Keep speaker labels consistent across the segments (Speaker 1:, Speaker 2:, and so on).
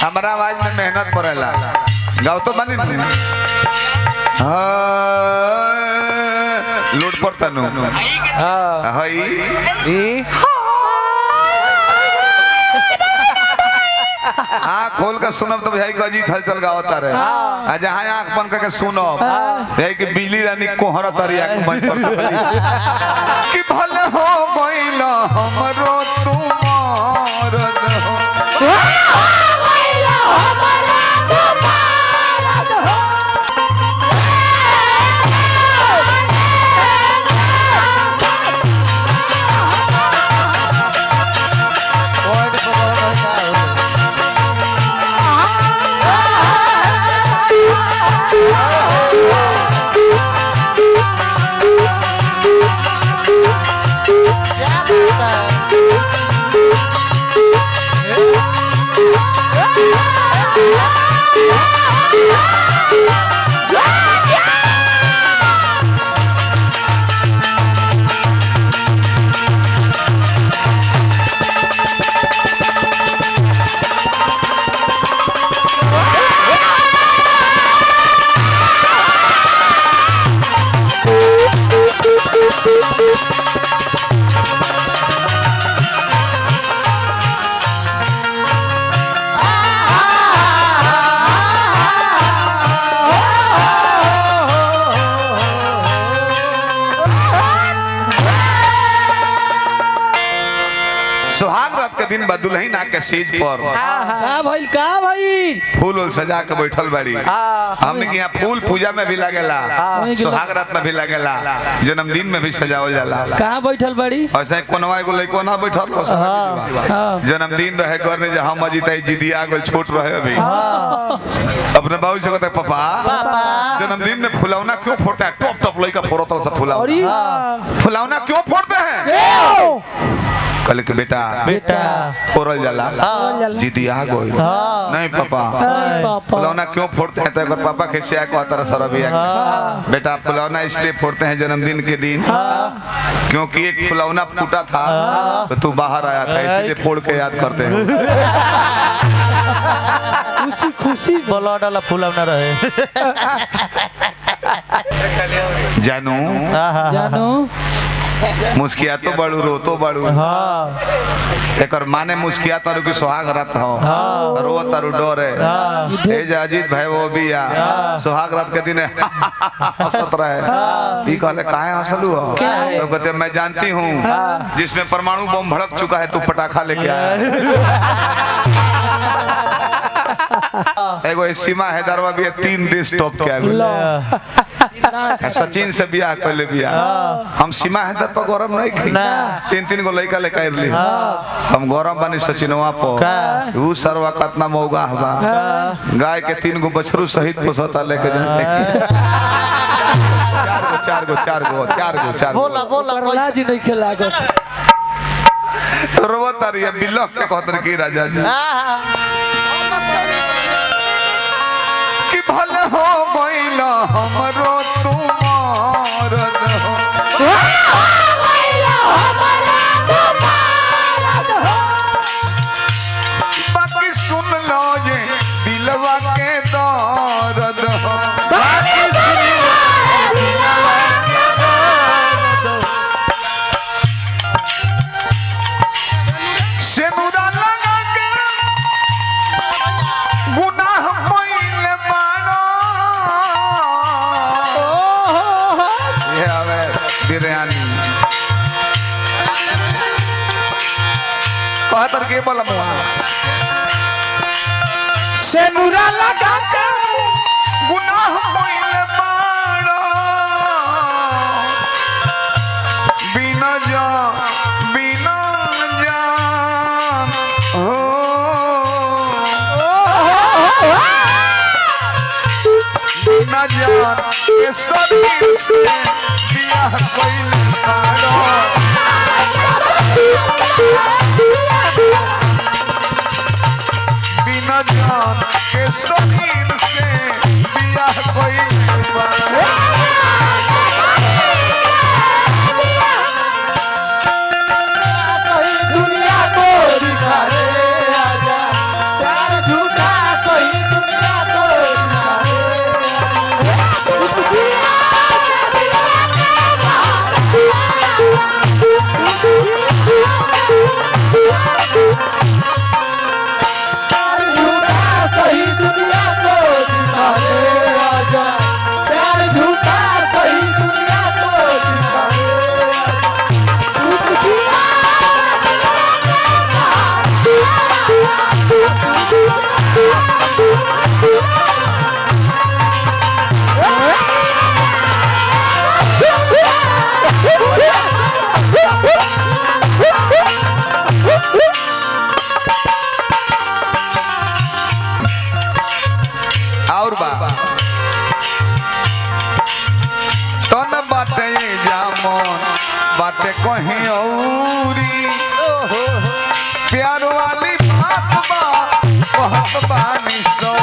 Speaker 1: हमारा आवाज में मेहनत पड़ेला गाओ तो बनी लूट पड़ता नु हई आँख खोल कर सुनब तो भाई अजीत हलचल गावता रहे आ जहाँ आँख बंद करके सुनब भाई कि बिजली रानी कोहरा तरिया के मन पर कि भले हो गइल हमरो तुम्हार सुहाग रात के दिन दुल्हन आके सेज पर
Speaker 2: का भाई
Speaker 1: फूल उल सजा के बैठल बाड़ी हमने के यहाँ फूल पूजा में भी लगेला सुहाग रात में भी लगेला जन्मदिन में भी सजावल जाला
Speaker 2: कहाँ बैठल बाड़ी
Speaker 1: ऐसे कोनवा एगो लइको ना बैठल हो जन्मदिन रहे घर में जहां मजीद जिदिया गोल छोट रहे अभी अपने बाबू से कहते पापा जन्मदिन में फुलौना क्यों फोड़ते हैं टॉप टॉप लइका फोड़ता है सब फुलौना क्यों फोड़ते हैं कल के बेटा फोड़ल जाला जिदिया गोल नहीं पापा फुलौना क्यों फोड़ते हैं तो अगर पापा कैसे आया कहता रहा सरबिया बेटा फुलौना इसलिए फोड़ते हैं जन्मदिन के दिन क्योंकि एक फुलौना फूटा था तो तू बाहर आया था इसलिए फोड़ के याद करते हैं
Speaker 2: खुशी खुशी
Speaker 3: बोला डाला फुलौना रहे
Speaker 1: जानू
Speaker 2: जानू
Speaker 1: मुस्किया तो बड़ू रो तो बड़ू एक माने मुस्किया तारू की सुहाग रात हो रो तारू डोरे ए अजीत भाई वो भी या सुहाग रात के दिन हंसत रहे कहले काहे हंसलू हो तो कहते मैं जानती हूँ जिसमें परमाणु बम भड़क चुका है तू पटाखा लेके आया एगो सीमा हैदरवा भी 3 देश टॉप के सचिन से बियाह पहले बियाह हम सीमा हैदर पर गौरव नहीं की 3 गो लड़का लेके आइली हम गौरव बनी सचिनवा पर ऊ सरवा कतना मौगा हवा गाय के 3 गो बछरू सहित पोसता लेके जाते 4 गो
Speaker 2: बोला बोला जी नहीं खेला
Speaker 1: रोवत रही बिल्लो के कहतर की राजा जी कि भले हो गइल हमरो तुम्हार बाकी सुन लो ये दिलवा के दर्द सेनुरा लगा के गुनाह कइले बाड़ो ये आवे बिरयानी कहतर के बोला मुआ सेनुरा लगा के गुनाह कइले बाड़ो बिना जान हो बिना जान के शरीर से बियाह कइले बाड़ो बिना जान के शरीर से बियाह कइले बाड़ो
Speaker 2: दुनिया को दिखा रे आजा प्यार झूठा
Speaker 1: बातें कहीं औरी प्यार वाली बात बा बहुत बानी सो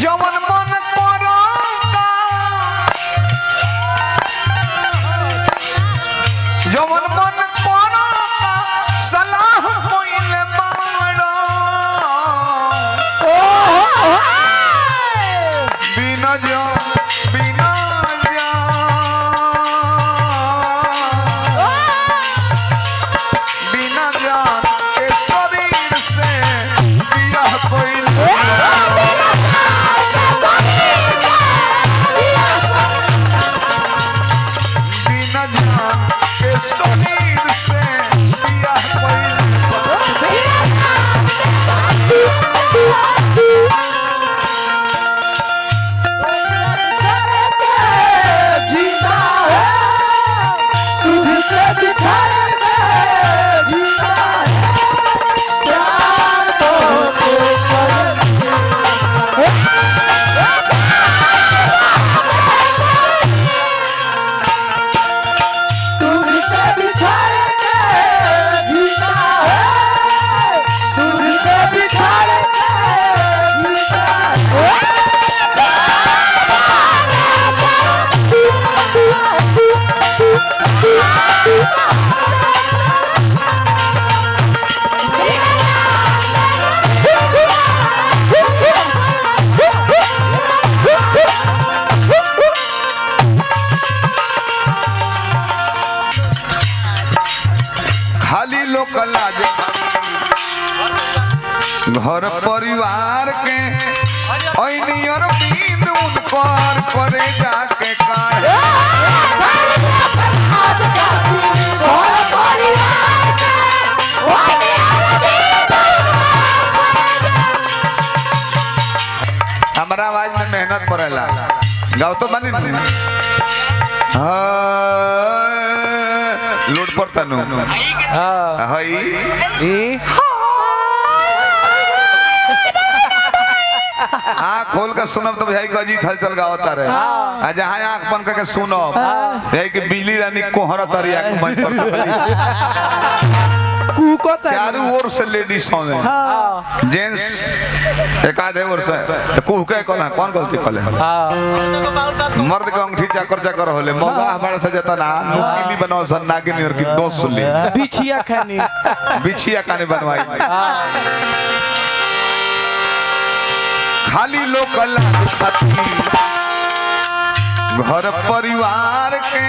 Speaker 1: जवन मन करता जवन मन करता सलाह कोइले मारो बिना जो बिना बिना जान के शरीर से दिया कोइले बिना जान के शरीर से दिया
Speaker 2: जीता है तुझसे बिछड़ के जीता है प्यार तो तुझसे बिछड़ के जीता है तुझसे बिछड़ के जीता खाली लोग लाज घर परिवार के और नींद उनकर करे जाके काहे हमारा आवाज में मेहनत पड़ेला गाओ तो बनी लोड पड़ता नु हई आँख खोल कर सुनब तो भाई अजीत हलचल गावता रहे आ जहाँ आँख बंद करके सुनब भाई कि बिजली रानी कोहरा तरी आँख मंच पर चारों ओर से लेडीज होंगे जेंट्स एक आधे ओर से तो कुहके कौन गलती कले मर्द के अंगूठी चाकर चाकर होले मौका हमारे से जता ना नुकीली बनाओ सन नागिनी और की दोस्त सुनली बिछिया खाने बनवाई खाली लोग घर परिवार के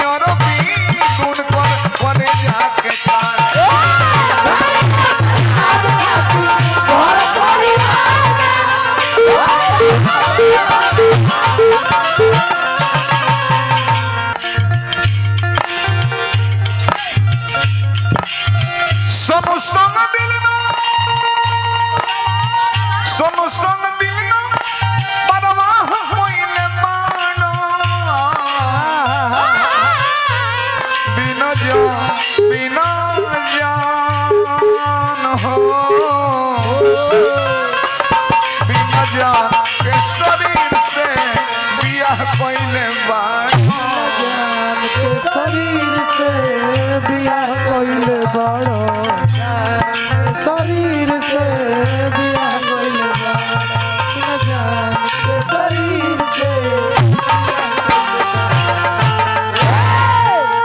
Speaker 2: और करे जाके सोनू संग दिल ना परवाह कोइले मानो बिना जान हो बिना जान के शरीर से बिया कोइले बानो शरीर से बिया कोइले बड़ो शरीर से बिया कोइले बड़ो शरीर से